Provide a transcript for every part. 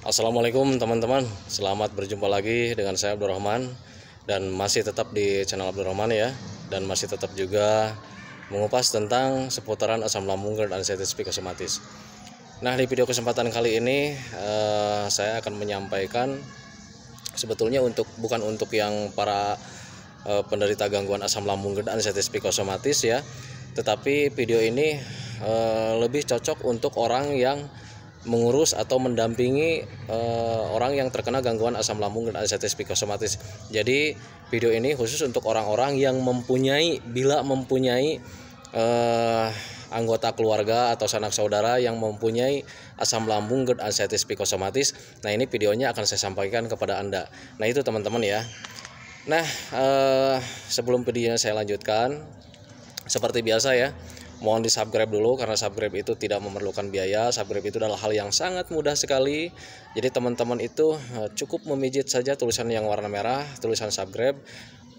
Assalamualaikum teman-teman, selamat berjumpa lagi dengan saya Abdurrahman. Dan masih tetap di channel Abdurrahman ya. Dan masih tetap juga mengupas tentang seputaran asam lambung dan anxiety psikosomatis. Nah, di video kesempatan kali ini saya akan menyampaikan sebetulnya bukan untuk yang para penderita gangguan asam lambung dan anxiety psikosomatis ya. Tetapi video ini lebih cocok untuk orang yang mengurus atau mendampingi orang yang terkena gangguan asam lambung dan anxiety psikosomatis. Jadi video ini khusus untuk orang-orang yang bila mempunyai anggota keluarga atau sanak saudara yang mempunyai asam lambung dan anxiety psikosomatis. Nah, ini videonya akan saya sampaikan kepada Anda. Nah, itu teman-teman ya. Nah, sebelum videonya saya lanjutkan, seperti biasa ya, mohon di subscribe dulu karena subscribe itu tidak memerlukan biaya. Subscribe itu adalah hal yang sangat mudah sekali. Jadi teman-teman itu cukup memijit saja tulisan yang warna merah, tulisan subscribe.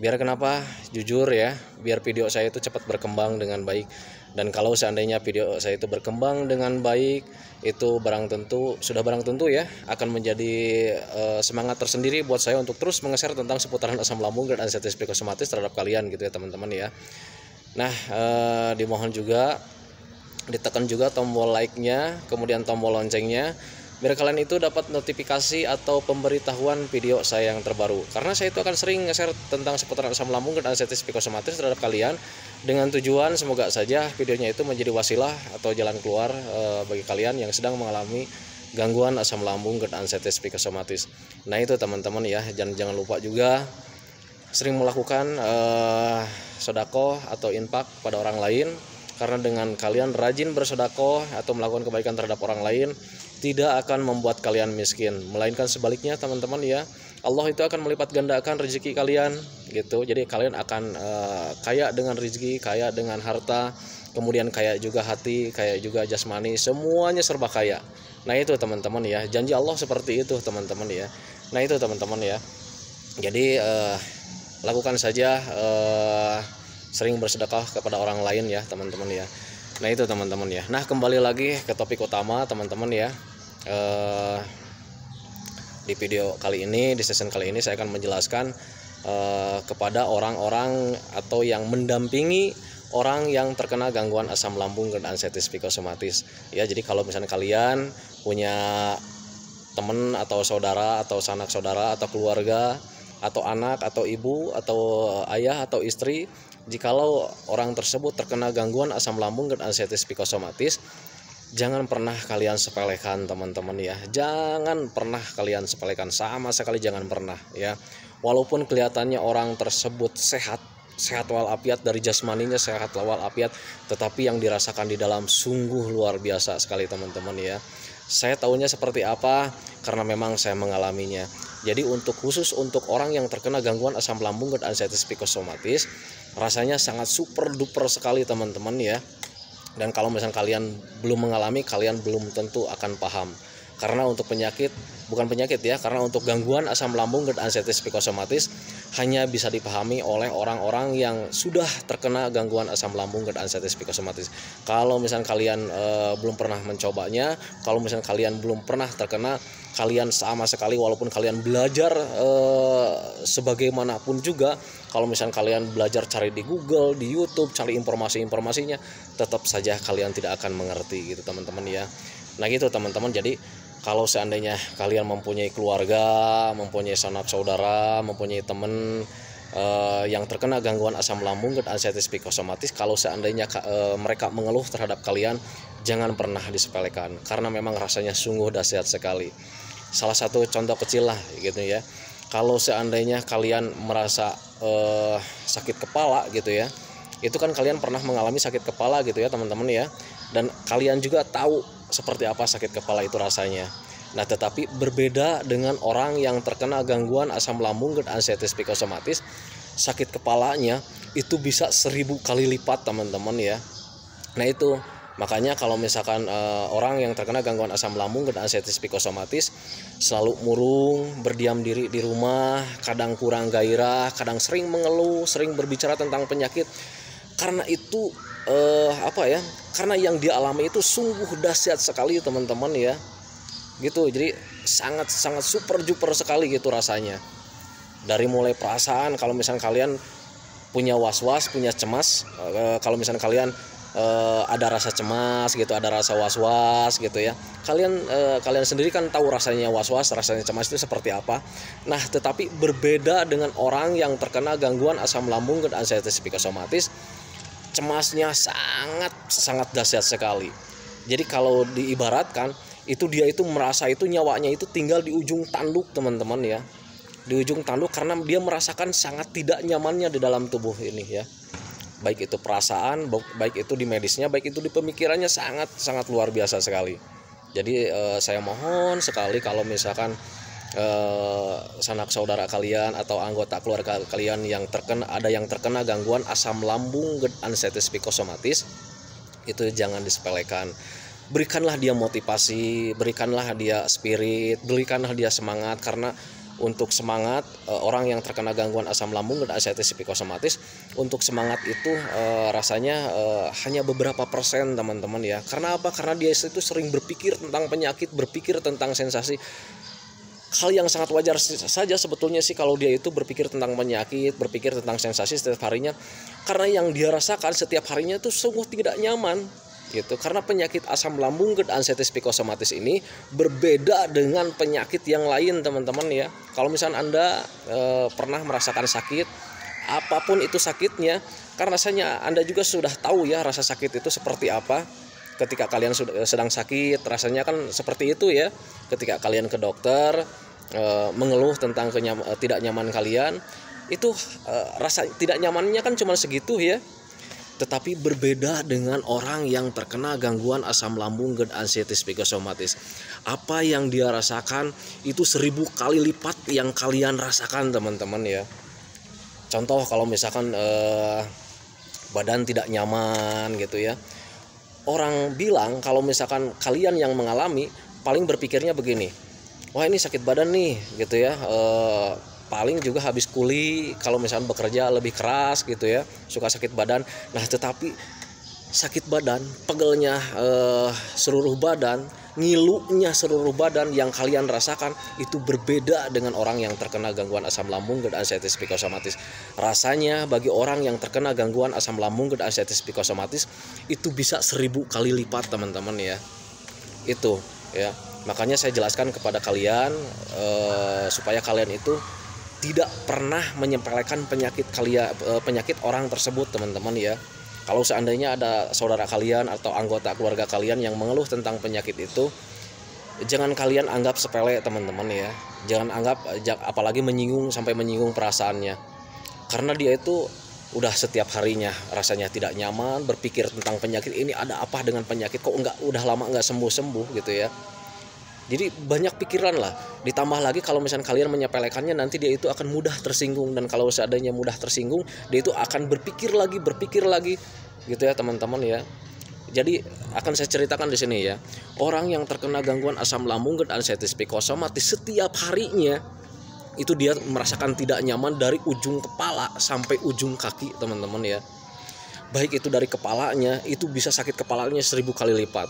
Biar kenapa? Jujur ya, biar video saya itu cepat berkembang dengan baik. Dan kalau seandainya video saya itu berkembang dengan baik, itu barang tentu ya akan menjadi semangat tersendiri buat saya untuk terus menge-share tentang seputaran asam lambung dan anxiety psikosomatis terhadap kalian gitu ya teman-teman ya. Nah, dimohon juga ditekan juga tombol like-nya, kemudian tombol loncengnya, biar kalian itu dapat notifikasi atau pemberitahuan video saya yang terbaru. Karena saya itu akan sering nge-share tentang seputaran asam lambung dan anxiety psikosomatis terhadap kalian, dengan tujuan semoga saja videonya itu menjadi wasilah atau jalan keluar bagi kalian yang sedang mengalami gangguan asam lambung dan anxiety psikosomatis. Nah, itu teman-teman ya, jangan lupa juga sering melakukan sedekah atau infak pada orang lain, karena dengan kalian rajin bersedekah atau melakukan kebaikan terhadap orang lain tidak akan membuat kalian miskin, melainkan sebaliknya teman-teman ya. Allah itu akan melipat gandakan rezeki kalian gitu. Jadi kalian akan kaya dengan rezeki, kaya dengan harta, kemudian kaya juga hati, kaya juga jasmani, semuanya serba kaya. Nah, itu teman-teman ya, janji Allah seperti itu teman-teman ya. Nah, itu teman-teman ya. Jadi lakukan saja sering bersedekah kepada orang lain ya teman-teman ya. Nah, itu teman-teman ya. Nah, kembali lagi ke topik utama teman-teman ya. Di video kali ini, di session kali ini saya akan menjelaskan kepada orang-orang atau yang mendampingi orang yang terkena gangguan asam lambung dan anxiety psikosomatis ya. Jadi kalau misalnya kalian punya teman atau saudara atau sanak saudara atau keluarga atau anak atau ibu atau ayah atau istri, jikalau orang tersebut terkena gangguan asam lambung dan anxiety psikosomatis, jangan pernah kalian sepelekan teman-teman ya. Jangan pernah kalian sepelekan, sama sekali jangan pernah ya. Walaupun kelihatannya orang tersebut sehat walafiat, dari jasmaninya sehat walafiat, tetapi yang dirasakan di dalam sungguh luar biasa sekali teman-teman ya. Saya tahunya seperti apa karena memang saya mengalaminya. Jadi khusus untuk orang yang terkena gangguan asam lambung dan anxiety psikosomatis, rasanya sangat super duper sekali teman-teman ya. Dan kalau misalnya kalian belum mengalami, kalian belum tentu akan paham. Karena untuk karena untuk gangguan asam lambung dan anxiety psikosomatis hanya bisa dipahami oleh orang-orang yang sudah terkena gangguan asam lambung dan anxiety psikosomatis. Kalau misalnya kalian belum pernah mencobanya, kalau misalnya kalian belum pernah terkena, kalian sama sekali walaupun kalian belajar sebagaimanapun juga, kalau misalnya kalian belajar cari di Google, di YouTube, cari informasinya, tetap saja kalian tidak akan mengerti gitu teman-teman ya. Nah, gitu teman-teman. Jadi kalau seandainya kalian mempunyai keluarga, mempunyai sanak saudara, mempunyai teman yang terkena gangguan asam lambung dan anxiety psikosomatis, kalau seandainya mereka mengeluh terhadap kalian, jangan pernah disepelekan karena memang rasanya sungguh dahsyat sekali. Salah satu contoh kecil lah gitu ya. Kalau seandainya kalian merasa sakit kepala gitu ya, itu kan kalian pernah mengalami sakit kepala gitu ya teman-teman ya. Dan kalian juga tahu seperti apa sakit kepala itu rasanya. Nah, tetapi berbeda dengan orang yang terkena gangguan asam lambung dan anxiety psikosomatis, sakit kepalanya itu bisa 1000 kali lipat teman-teman ya. Nah, itu makanya kalau misalkan orang yang terkena gangguan asam lambung dan anxiety psikosomatis selalu murung, berdiam diri di rumah, kadang kurang gairah, kadang sering mengeluh, sering berbicara tentang penyakit, karena itu karena yang dia alami itu sungguh dahsyat sekali teman-teman ya. gitu. Jadi sangat super duper sekali gitu rasanya. Dari mulai perasaan, kalau misalnya kalian punya was-was, punya cemas, kalau misalnya kalian ada rasa cemas gitu, ada rasa was-was gitu ya, kalian sendiri kan tahu rasanya was-was, rasanya cemas itu seperti apa. Nah, tetapi berbeda dengan orang yang terkena gangguan asam lambung dan anxiety psikosomatis, cemasnya sangat dahsyat sekali. Jadi kalau diibaratkan itu, dia itu merasa itu nyawanya itu tinggal di ujung tanduk teman-teman ya, di ujung tanduk, karena dia merasakan sangat tidak nyamannya di dalam tubuh ini ya, baik itu perasaan, baik itu di medisnya, baik itu di pemikirannya, sangat luar biasa sekali. Jadi saya mohon sekali kalau misalkan sanak saudara kalian atau anggota keluarga kalian yang terkena gangguan asam lambung GERD anxiety psikosomatis, itu jangan disepelekan. Berikanlah dia motivasi, berikanlah dia spirit, berikanlah dia semangat, karena untuk semangat orang yang terkena gangguan asam lambung dan anxiety psikosomatis, untuk semangat itu rasanya hanya beberapa persen teman-teman ya. Karena apa? Karena dia itu sering berpikir tentang penyakit, berpikir tentang sensasi. Hal yang sangat wajar saja sebetulnya sih kalau dia itu berpikir tentang penyakit, berpikir tentang sensasi setiap harinya, karena yang dia rasakan setiap harinya itu sungguh tidak nyaman gitu. Karena penyakit asam lambung GERD anxiety psikosomatis ini berbeda dengan penyakit yang lain teman-teman ya. Kalau misalnya Anda pernah merasakan sakit, apapun itu sakitnya, kan rasanya Anda juga sudah tahu ya rasa sakit itu seperti apa. Ketika kalian sedang sakit, rasanya kan seperti itu ya. Ketika kalian ke dokter mengeluh tentang tidak nyaman kalian, itu rasa tidak nyamannya kan cuma segitu ya. Tetapi berbeda dengan orang yang terkena gangguan asam lambung GERD anxiety psikosomatis. Apa yang dia rasakan itu 1000 kali lipat yang kalian rasakan teman-teman ya. Contoh kalau misalkan badan tidak nyaman gitu ya. Orang bilang kalau misalkan kalian yang mengalami, paling berpikirnya begini, wah ini sakit badan nih gitu ya, paling juga habis kuli, kalau misalnya bekerja lebih keras gitu ya, suka sakit badan. Nah, tetapi sakit badan, pegelnya seluruh badan, ngilunya seluruh badan yang kalian rasakan itu berbeda dengan orang yang terkena gangguan asam lambung GERD anxiety psikosomatis. Rasanya bagi orang yang terkena gangguan asam lambung GERD anxiety psikosomatis itu bisa 1000 kali lipat teman-teman ya. Itu ya. Makanya saya jelaskan kepada kalian supaya kalian itu tidak pernah menyepelekan penyakit orang tersebut teman-teman ya. Kalau seandainya ada saudara kalian atau anggota keluarga kalian yang mengeluh tentang penyakit itu, jangan kalian anggap sepele teman-teman ya. Jangan anggap, apalagi sampai menyinggung perasaannya. Karena dia itu udah setiap harinya rasanya tidak nyaman, berpikir tentang penyakit ini, ada apa dengan penyakit, kok udah lama nggak sembuh-sembuh gitu ya. Jadi banyak pikiran lah. Ditambah lagi kalau misalnya kalian menyepelekannya, nanti dia itu akan mudah tersinggung. Dan kalau seandainya mudah tersinggung, dia itu akan berpikir lagi gitu ya teman-teman ya. Jadi akan saya ceritakan di sini ya. Orang yang terkena gangguan asam lambung GERD anxiety psikosomatis, setiap harinya itu dia merasakan tidak nyaman dari ujung kepala sampai ujung kaki teman-teman ya. Baik itu dari kepalanya, itu bisa sakit kepalanya 1000 kali lipat.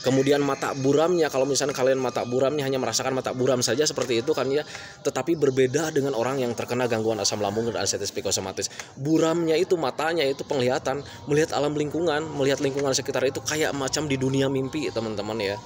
Kemudian mata buramnya, kalau misalnya kalian mata buramnya hanya merasakan mata buram saja seperti itu kan ya, tetapi berbeda dengan orang yang terkena gangguan asam lambung dan anxiety psikosomatis. Buramnya itu, matanya itu penglihatan, melihat alam lingkungan, melihat lingkungan sekitar itu kayak macam di dunia mimpi teman-teman ya.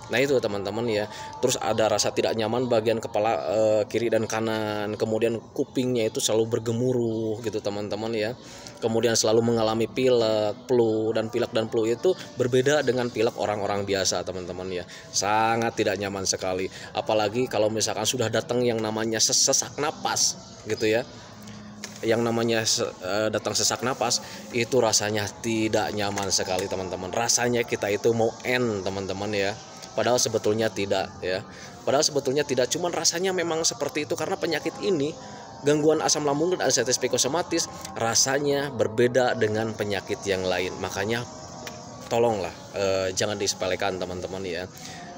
Nah itu teman-teman ya. Terus ada rasa tidak nyaman bagian kepala kiri dan kanan. Kemudian kupingnya itu selalu bergemuruh gitu teman-teman ya. Kemudian selalu mengalami pilek, flu, dan pilek dan flu itu berbeda dengan pilek orang-orang biasa teman-teman ya. Sangat tidak nyaman sekali. Apalagi kalau misalkan sudah datang yang namanya sesak napas gitu ya. Yang namanya datang sesak napas itu rasanya tidak nyaman sekali teman-teman. Rasanya kita itu mau end teman-teman ya. Padahal sebetulnya tidak ya. Padahal sebetulnya tidak, cuman rasanya memang seperti itu karena penyakit ini, gangguan asam lambung dan anxiety psikosomatis, rasanya berbeda dengan penyakit yang lain. Makanya tolonglah jangan disepelekan teman-teman ya.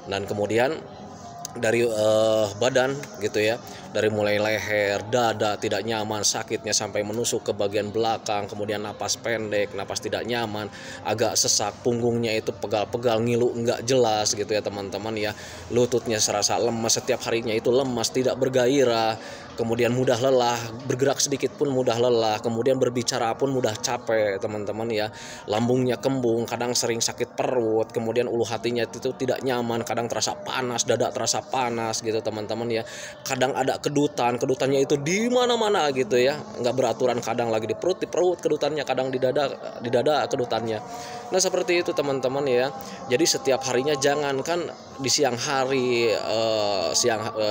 Dan kemudian dari badan gitu ya, dari mulai leher, dada tidak nyaman, sakitnya sampai menusuk ke bagian belakang, kemudian napas pendek, napas tidak nyaman, agak sesak, punggungnya itu pegal-pegal, ngilu enggak jelas gitu ya teman-teman ya, lututnya serasa lemas, setiap harinya itu lemas, tidak bergairah, kemudian mudah lelah, bergerak sedikit pun mudah lelah, kemudian berbicara pun mudah capek teman-teman ya, lambungnya kembung, kadang sering sakit perut, kemudian ulu hatinya itu tidak nyaman, kadang terasa panas, dada terasa panas gitu teman-teman ya, kadang ada kedutannya itu di mana-mana gitu ya, nggak beraturan, kadang lagi di perut kedutannya, kadang di dada kedutannya. Nah seperti itu teman-teman ya. Jadi setiap harinya jangankan di siang hari,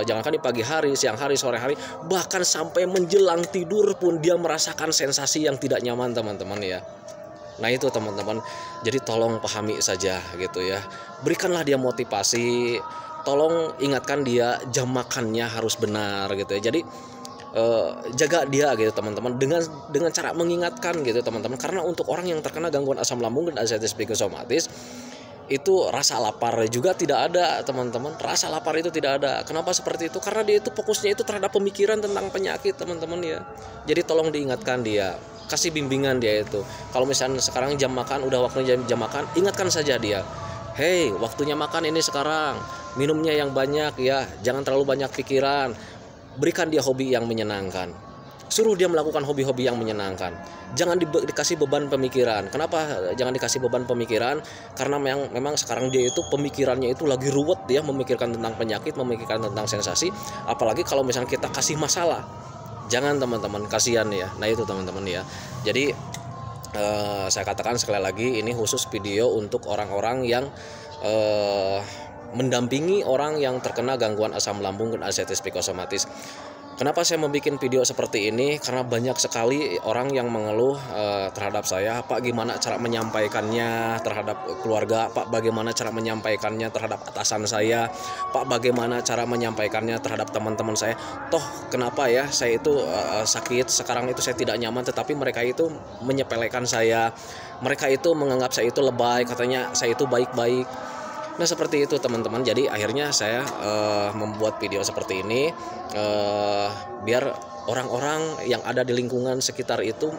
jangankan di pagi hari, siang hari, sore hari, bahkan sampai menjelang tidur pun dia merasakan sensasi yang tidak nyaman teman-teman ya. Nah itu teman-teman, jadi tolong pahami saja gitu ya, berikanlah dia motivasi, tolong ingatkan dia jam makannya harus benar gitu ya. Jadi jaga dia gitu teman-teman, dengan cara mengingatkan gitu teman-teman, karena untuk orang yang terkena gangguan asam lambung dan ascites psikosomatis itu rasa lapar juga tidak ada teman-teman, rasa lapar itu tidak ada. Kenapa seperti itu? Karena dia itu fokusnya itu terhadap pemikiran tentang penyakit teman-teman ya. Jadi tolong diingatkan dia, kasih bimbingan dia itu. Kalau misalnya sekarang jam makan, udah waktunya jam makan, ingatkan saja dia, hei waktunya makan ini sekarang, minumnya yang banyak ya, jangan terlalu banyak pikiran. Berikan dia hobi yang menyenangkan, suruh dia melakukan hobi-hobi yang menyenangkan. Jangan dikasih beban pemikiran. Kenapa jangan dikasih beban pemikiran? Karena memang sekarang dia itu pemikirannya itu lagi ruwet ya, memikirkan tentang penyakit, memikirkan tentang sensasi. Apalagi kalau misalnya kita kasih masalah, jangan teman-teman, kasihan ya. Nah itu teman-teman ya. Jadi saya katakan sekali lagi, ini khusus video untuk orang-orang yang mendampingi orang yang terkena gangguan asam lambung dan ascites psikosomatis. Kenapa saya membuat video seperti ini? Karena banyak sekali orang yang mengeluh terhadap saya, Pak gimana cara menyampaikannya terhadap keluarga, Pak bagaimana cara menyampaikannya terhadap atasan saya, Pak bagaimana cara menyampaikannya terhadap teman-teman saya. Toh kenapa ya saya itu sakit, sekarang itu saya tidak nyaman, tetapi mereka itu menyepelekan saya, mereka itu menganggap saya itu lebay, katanya saya itu baik-baik. Nah seperti itu teman-teman. Jadi akhirnya saya membuat video seperti ini biar orang-orang yang ada di lingkungan sekitar itu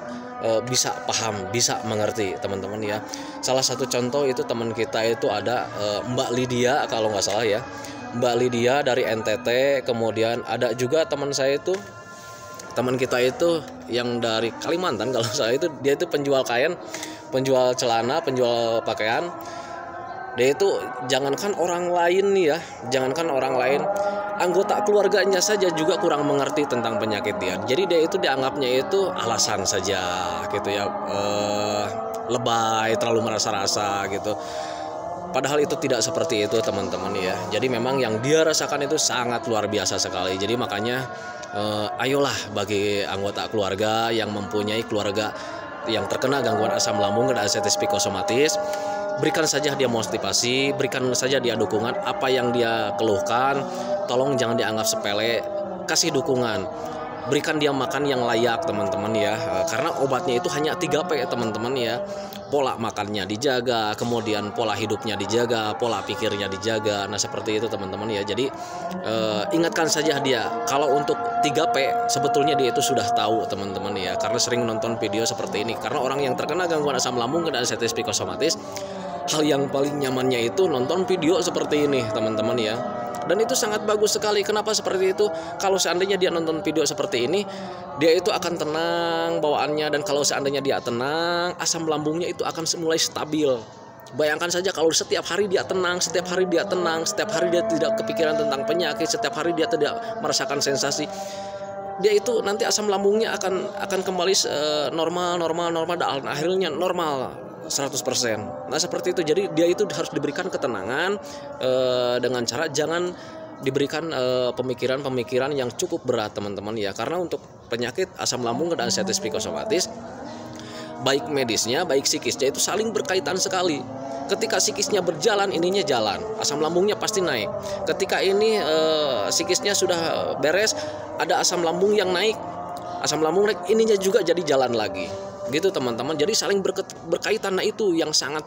bisa paham, bisa mengerti teman-teman ya. Salah satu contoh itu teman kita itu ada Mbak Lydia kalau nggak salah ya, Mbak Lydia dari NTT. Kemudian ada juga teman saya itu, teman kita itu yang dari Kalimantan kalau saya itu, dia itu penjual kain, penjual celana, penjual pakaian. Dia itu jangankan orang lain nih ya, jangankan orang lain, anggota keluarganya saja juga kurang mengerti tentang penyakit dia. Jadi dia itu dianggapnya itu alasan saja gitu ya, lebay, terlalu merasa-rasa gitu. Padahal itu tidak seperti itu teman-teman ya. Jadi memang yang dia rasakan itu sangat luar biasa sekali. Jadi makanya ayolah bagi anggota keluarga yang mempunyai keluarga yang terkena gangguan asam lambung dan ascites psikosomatis, berikan saja dia motivasi, berikan saja dia dukungan. Apa yang dia keluhkan, tolong jangan dianggap sepele, kasih dukungan. Berikan dia makan yang layak teman-teman ya, karena obatnya itu hanya 3P ya teman-teman ya. Pola makannya dijaga, kemudian pola hidupnya dijaga, pola pikirnya dijaga. Nah seperti itu teman-teman ya. Jadi ingatkan saja dia, kalau untuk 3P sebetulnya dia itu sudah tahu teman-teman ya, karena sering menonton video seperti ini. Karena orang yang terkena gangguan asam lambung dan ascites psikosomatis, hal yang paling nyamannya itu nonton video seperti ini teman-teman ya. Dan itu sangat bagus sekali. Kenapa seperti itu? Kalau seandainya dia nonton video seperti ini, dia itu akan tenang bawaannya. Dan kalau seandainya dia tenang, asam lambungnya itu akan mulai stabil. Bayangkan saja kalau setiap hari dia tenang, setiap hari dia tenang, setiap hari dia tidak kepikiran tentang penyakit, setiap hari dia tidak merasakan sensasi, dia itu nanti asam lambungnya akan kembali normal dan akhirnya normal 100%. Nah seperti itu. Jadi dia itu harus diberikan ketenangan dengan cara jangan diberikan pemikiran-pemikiran yang cukup berat teman-teman ya. Karena untuk penyakit asam lambung dan ascites psikosomatis, baik medisnya baik psikisnya itu saling berkaitan sekali. Ketika psikisnya berjalan, ininya jalan, asam lambungnya pasti naik. Ketika ini psikisnya sudah beres, ada asam lambung yang naik, asam lambung naik, ininya juga jadi jalan lagi. Gitu teman-teman. Jadi saling berkaitan. Nah itu yang sangat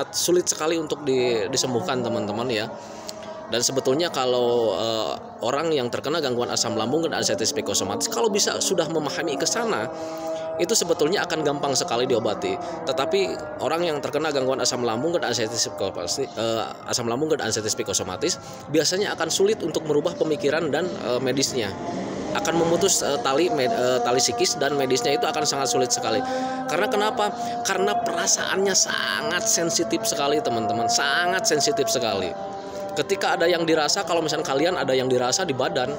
sulit sekali untuk disembuhkan teman-teman ya. Dan sebetulnya kalau orang yang terkena gangguan asam lambung dan anxiety psikosomatis, kalau bisa sudah memahami ke sana, itu sebetulnya akan gampang sekali diobati. Tetapi orang yang terkena gangguan asam lambung dan anxiety psikosomatis biasanya akan sulit untuk merubah pemikiran dan medisnya. Akan memutus tali psikis dan medisnya itu akan sangat sulit sekali. Karena kenapa? Karena perasaannya sangat sensitif sekali, teman-teman, sangat sensitif sekali. Ketika ada yang dirasa, kalau misalnya kalian ada yang dirasa di badan,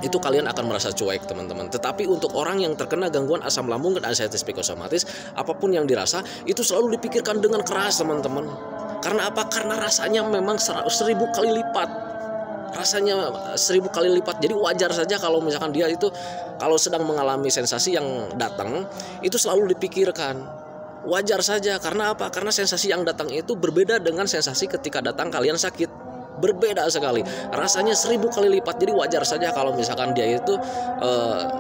itu kalian akan merasa cuek, teman-teman. Tetapi untuk orang yang terkena gangguan asam lambung dan anxiety psikosomatis, apapun yang dirasa itu selalu dipikirkan dengan keras, teman-teman. Karena apa? Karena rasanya memang 1000 kali lipat. Rasanya 1000 kali lipat. Jadi wajar saja kalau misalkan dia itu kalau sedang mengalami sensasi yang datang, itu selalu dipikirkan. Wajar saja. Karena apa? Karena sensasi yang datang itu berbeda dengan sensasi ketika datang kalian sakit. Berbeda sekali, rasanya 1000 kali lipat. Jadi wajar saja kalau misalkan dia itu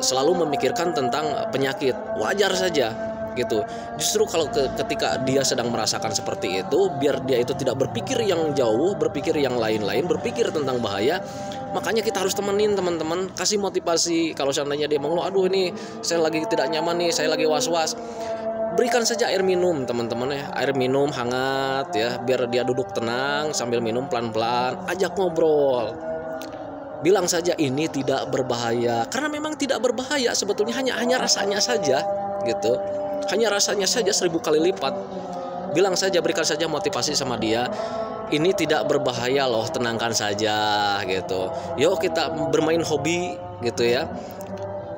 selalu memikirkan tentang penyakit. Wajar saja gitu. Justru kalau ketika dia sedang merasakan seperti itu, biar dia itu tidak berpikir yang jauh, berpikir yang lain-lain, berpikir tentang bahaya, makanya kita harus temenin, teman-teman, kasih motivasi. Kalau seandainya dia mengeluh, aduh ini saya lagi tidak nyaman nih, saya lagi was-was, berikan saja air minum, teman-teman ya, air minum hangat ya, biar dia duduk tenang sambil minum pelan-pelan, ajak ngobrol. Bilang saja ini tidak berbahaya, karena memang tidak berbahaya sebetulnya, hanya rasanya saja gitu. Hanya rasanya saja 1000 kali lipat. Bilang saja, berikan saja motivasi sama dia. Ini tidak berbahaya loh, tenangkan saja gitu. Yuk kita bermain hobi gitu ya.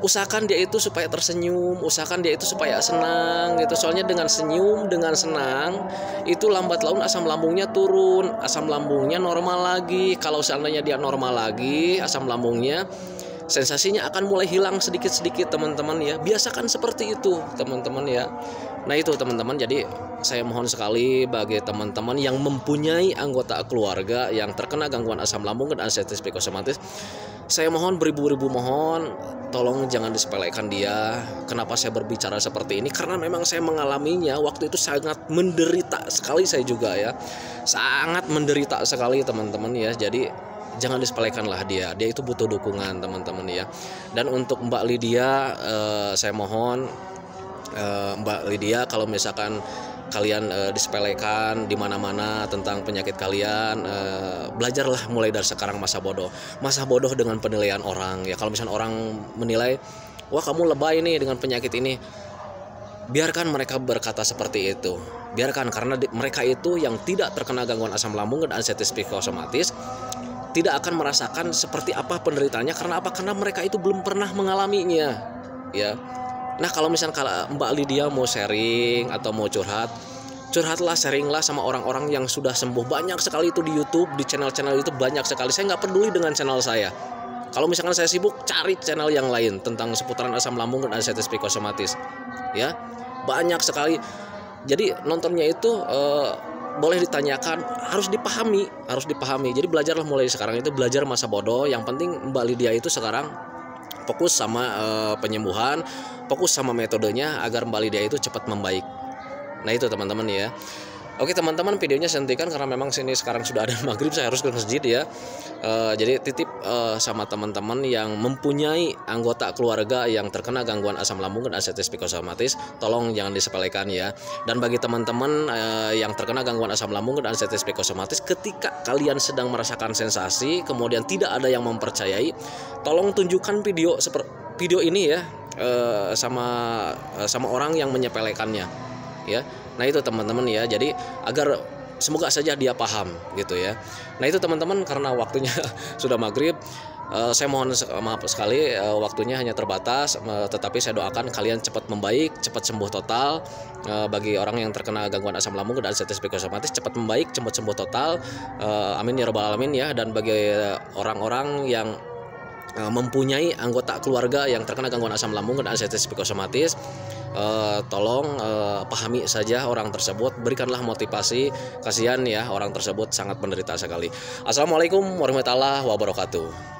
Usahakan dia itu supaya tersenyum, usahakan dia itu supaya senang gitu. Soalnya dengan senyum, dengan senang, itu lambat laun asam lambungnya turun, asam lambungnya normal lagi. Kalau seandainya dia normal lagi, asam lambungnya, sensasinya akan mulai hilang sedikit-sedikit, teman-teman ya. Biasakan seperti itu, teman-teman ya. Nah itu, teman-teman, jadi saya mohon sekali bagi teman-teman yang mempunyai anggota keluarga yang terkena gangguan asam lambung dan anxiety psikosomatis, saya mohon beribu-ribu mohon, tolong jangan disepelekan dia. Kenapa saya berbicara seperti ini? Karena memang saya mengalaminya. Waktu itu sangat menderita sekali saya juga ya. Sangat menderita sekali, teman-teman ya. Jadi jangan disepelekanlah dia. Dia itu butuh dukungan, teman-teman ya. Dan untuk Mbak Lydia, saya mohon Mbak Lydia, kalau misalkan kalian disepelekan di mana-mana tentang penyakit kalian, belajarlah mulai dari sekarang masa bodoh dengan penilaian orang ya. Kalau misalnya orang menilai, wah kamu lebay nih dengan penyakit ini, biarkan mereka berkata seperti itu, biarkan, karena mereka itu yang tidak terkena gangguan asam lambung dan anxiety psikosomatis tidak akan merasakan seperti apa penderitaannya. Karena apa? Karena mereka itu belum pernah mengalaminya ya. Nah kalau misalnya Mbak Lydia mau sharing atau mau curhatlah, sharinglah sama orang-orang yang sudah sembuh. Banyak sekali itu di YouTube, di channel-channel itu banyak sekali. Saya nggak peduli dengan channel saya. Kalau misalkan saya sibuk, cari channel yang lain tentang seputaran asam lambung dan anxiety psikosomatis ya. Banyak sekali. Jadi nontonnya itu boleh ditanyakan, harus dipahami. Jadi belajarlah mulai sekarang itu, belajar masa bodoh. Yang penting Mbak Lydia itu sekarang fokus sama penyembuhan, fokus sama metodenya agar Mbak Lydia itu cepat membaik. Nah itu, teman-teman ya. Oke teman-teman, videonya saya hentikan karena memang sini sekarang sudah ada maghrib, saya harus ke masjid ya. Jadi titip sama teman-teman yang mempunyai anggota keluarga yang terkena gangguan asam lambung dan anxiety psikosomatis, tolong jangan disepelekan ya. Dan bagi teman-teman yang terkena gangguan asam lambung dan anxiety psikosomatis, ketika kalian sedang merasakan sensasi kemudian tidak ada yang mempercayai, tolong tunjukkan video ini ya sama orang yang menyepelekannya ya. Nah itu teman-teman ya, jadi agar semoga saja dia paham gitu ya. Nah itu teman-teman, karena waktunya sudah maghrib, saya mohon maaf sekali, waktunya hanya terbatas, tetapi saya doakan kalian cepat membaik, cepat sembuh total. Bagi orang yang terkena gangguan asam lambung dan anxiety psikosomatis, cepat membaik, cepat sembuh total, amin ya rabbal alamin ya. Dan bagi orang-orang yang mempunyai anggota keluarga yang terkena gangguan asam lambung dan anxiety psikosomatis, tolong pahami saja orang tersebut, berikanlah motivasi. Kasihan ya, orang tersebut sangat menderita sekali. Assalamualaikum warahmatullahi wabarakatuh.